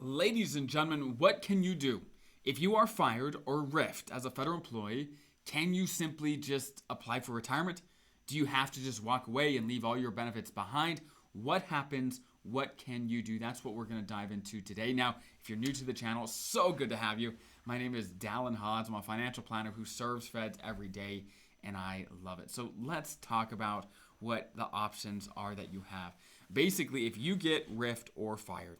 Ladies and gentlemen, what can you do? If you are fired or RIFed as a federal employee, can you simply just apply for retirement? Do you have to just walk away and leave all your benefits behind? What happens? What can you do? That's what we're going to dive into today. Now, if you're new to the channel, so good to have you. My name is Dallin Hodds. I'm a financial planner who serves feds every day, and I love it. So let's talk about what the options are that you have. Basically, if you get RIFed or fired,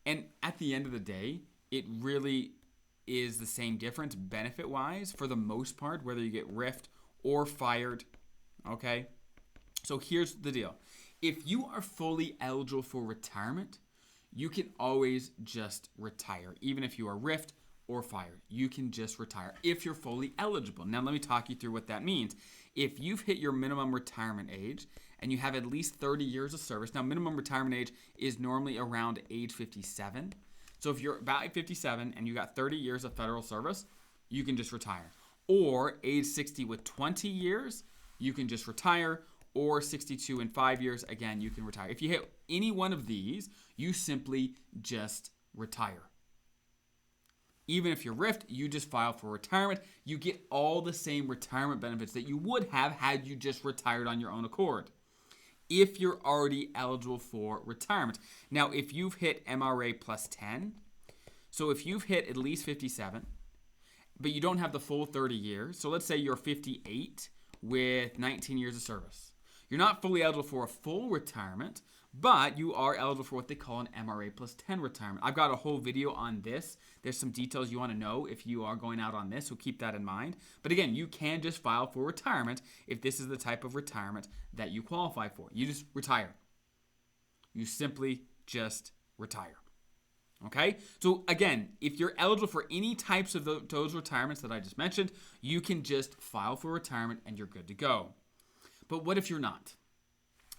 and at the end of the day, it really is the same difference benefit-wise for the most part, whether you get RIFed or fired, okay? So here's the deal. If you are fully eligible for retirement, you can always just retire. Even if you are RIFed or fired, you can just retire if you're fully eligible. Now, let me talk you through what that means. If you've hit your minimum retirement age and you have at least 30 years of service, now minimum retirement age is normally around age 57. So if you're about 57 and you got 30 years of federal service, you can just retire. Or age 60 with 20 years, you can just retire. Or 62 in 5 years, again, you can retire. If you hit any one of these, you simply just retire. Even if you're RIFed, you just file for retirement. You get all the same retirement benefits that you would have had you just retired on your own accord, if you're already eligible for retirement. Now, if you've hit MRA plus 10, so if you've hit at least 57, but you don't have the full 30 years, so let's say you're 58 with 19 years of service. You're not fully eligible for a full retirement, but you are eligible for what they call an MRA plus 10 retirement. I've got a whole video on this. There's some details you want to know if you are going out on this, so keep that in mind. But again, you can just file for retirement if this is the type of retirement that you qualify for. You just retire. You simply just retire. Okay? So again, if you're eligible for any types of those retirements that I just mentioned, you can just file for retirement and you're good to go. But what if you're not?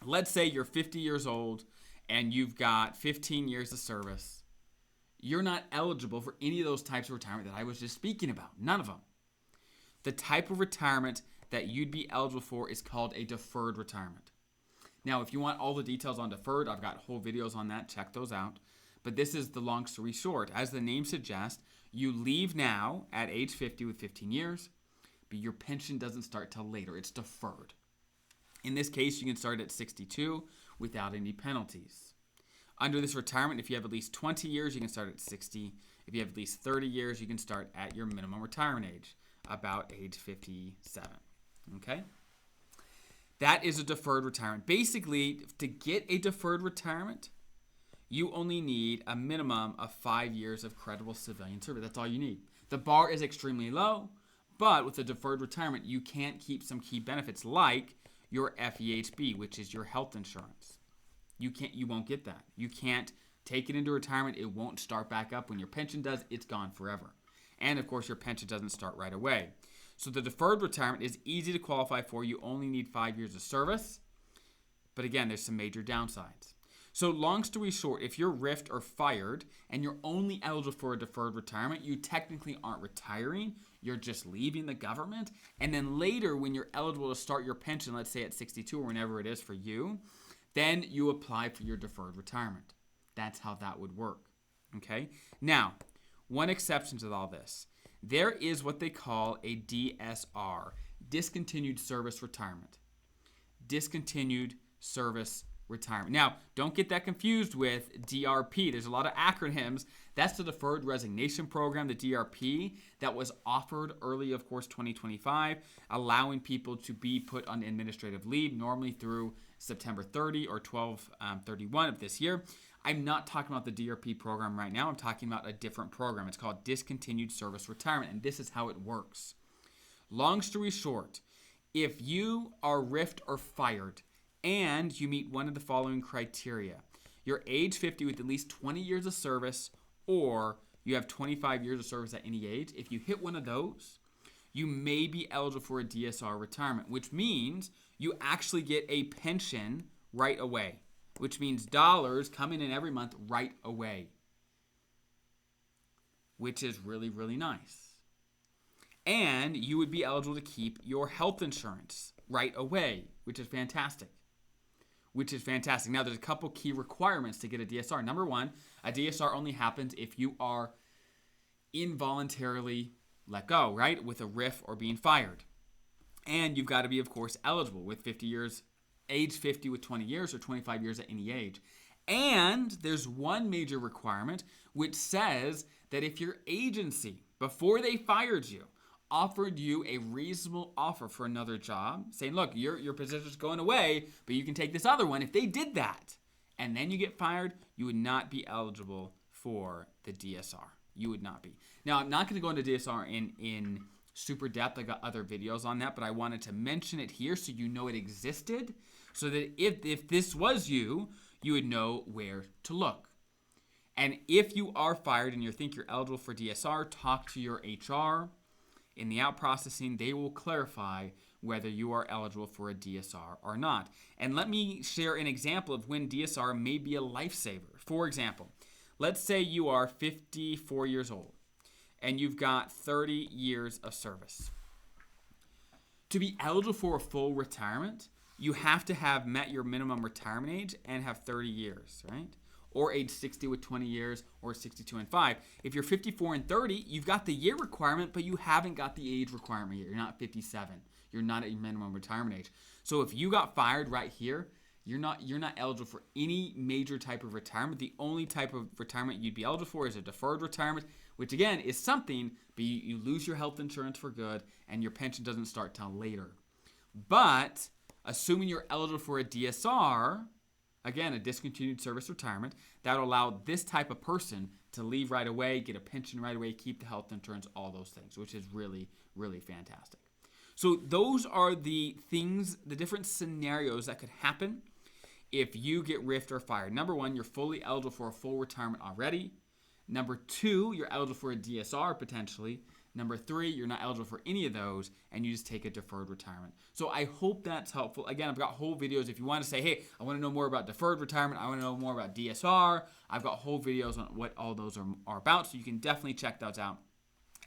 Let's say you're 50 years old and you've got 15 years of service. You're not eligible for any of those types of retirement that I was just speaking about. None of them. The type of retirement that you'd be eligible for is called a deferred retirement. Now, if you want all the details on deferred, I've got whole videos on that. Check those out. But this is the long story short. As the name suggests, you leave now at age 50 with 15 years, but your pension doesn't start till later. It's deferred. In this case, you can start at 62 without any penalties. Under this retirement, if you have at least 20 years, you can start at 60. If you have at least 30 years, you can start at your minimum retirement age, about age 57. Okay? That is a deferred retirement. Basically, to get a deferred retirement, you only need a minimum of 5 years of credible civilian service. That's all you need. The bar is extremely low, but with a deferred retirement, you can't keep some key benefits like your FEHB, which is your health insurance. You won't get that. You can't take it into retirement. It won't start back up. When your pension does, it's gone forever. And of course, your pension doesn't start right away. So the deferred retirement is easy to qualify for. You only need 5 years of service. But again, there's some major downsides. So long story short, if you're RIFed or fired and you're only eligible for a deferred retirement, you technically aren't retiring. You're just leaving the government. And then later, when you're eligible to start your pension, let's say at 62 or whenever it is for you, then you apply for your deferred retirement. That's how that would work. Okay? Now, one exception to all this. There is what they call a DSR, Discontinued Service Retirement. Discontinued Service Retirement. Now, don't get that confused with DRP. There's a lot of acronyms. That's the Deferred Resignation Program, the DRP, that was offered early, of course, 2025, allowing people to be put on administrative leave, normally through September 30 or 12/31 of this year. I'm not talking about the DRP program right now. I'm talking about a different program. It's called Discontinued Service Retirement, and this is how it works. Long story short, if you are RIFed or fired, and you meet one of the following criteria. You're age 50 with at least 20 years of service, or you have 25 years of service at any age. If you hit one of those, you may be eligible for a DSR retirement, which means you actually get a pension right away, which means dollars coming in every month right away, which is really, really nice. And you would be eligible to keep your health insurance right away, which is fantastic. which is fantastic. Now, there's a couple key requirements to get a DSR. Number one, a DSR only happens if you are involuntarily let go, right, with a RIF or being fired. And you've got to be, of course, eligible with 50 years, age 50 with 20 years or 25 years at any age. And there's one major requirement which says that if your agency, before they fired you, offered you a reasonable offer for another job, saying, look, your position's going away, but you can take this other one. If they did that and then you get fired, you would not be eligible for the DSR. You would not be. Now, I'm not going to go into DSR in super depth. I got other videos on that, but I wanted to mention it here so you know it existed, so that if this was you, you would know where to look. And if you are fired and you think you're eligible for DSR, talk to your HR. In the out processing, they will clarify whether you are eligible for a DSR or not. And let me share an example of when DSR may be a lifesaver. For example, let's say you are 54 years old and you've got 30 years of service. To be eligible for a full retirement, you have to have met your minimum retirement age and have 30 years, right? Or age 60 with 20 years, or 62 and 5. If you're 54 and 30, you've got the year requirement, but you haven't got the age requirement yet. You're not 57. You're not at your minimum retirement age. So if you got fired right here, you're not eligible for any major type of retirement. The only type of retirement you'd be eligible for is a deferred retirement, which again is something, but you lose your health insurance for good, and your pension doesn't start till later. But assuming you're eligible for a DSR, again, a discontinued service retirement, that will allow this type of person to leave right away, get a pension right away, keep the health insurance, all those things, which is really, really fantastic. So those are the things, the different scenarios that could happen if you get RIFed or fired. Number one, you're fully eligible for a full retirement already. Number two, you're eligible for a DSR potentially. Number three, you're not eligible for any of those, and you just take a deferred retirement. So I hope that's helpful. Again, I've got whole videos. If you want to say, hey, I want to know more about deferred retirement, I want to know more about DSR, I've got whole videos on what all those are about, so you can definitely check those out.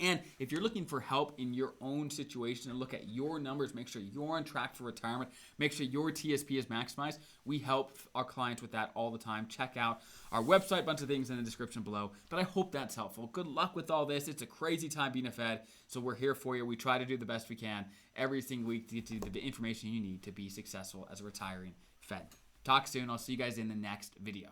And if you're looking for help in your own situation and look at your numbers, make sure you're on track for retirement, make sure your TSP is maximized. We help our clients with that all the time. Check out our website, bunch of things in the description below. But I hope that's helpful. Good luck with all this. It's a crazy time being a Fed, so we're here for you. We try to do the best we can every single week to get you the information you need to be successful as a retiring Fed. Talk soon. I'll see you guys in the next video.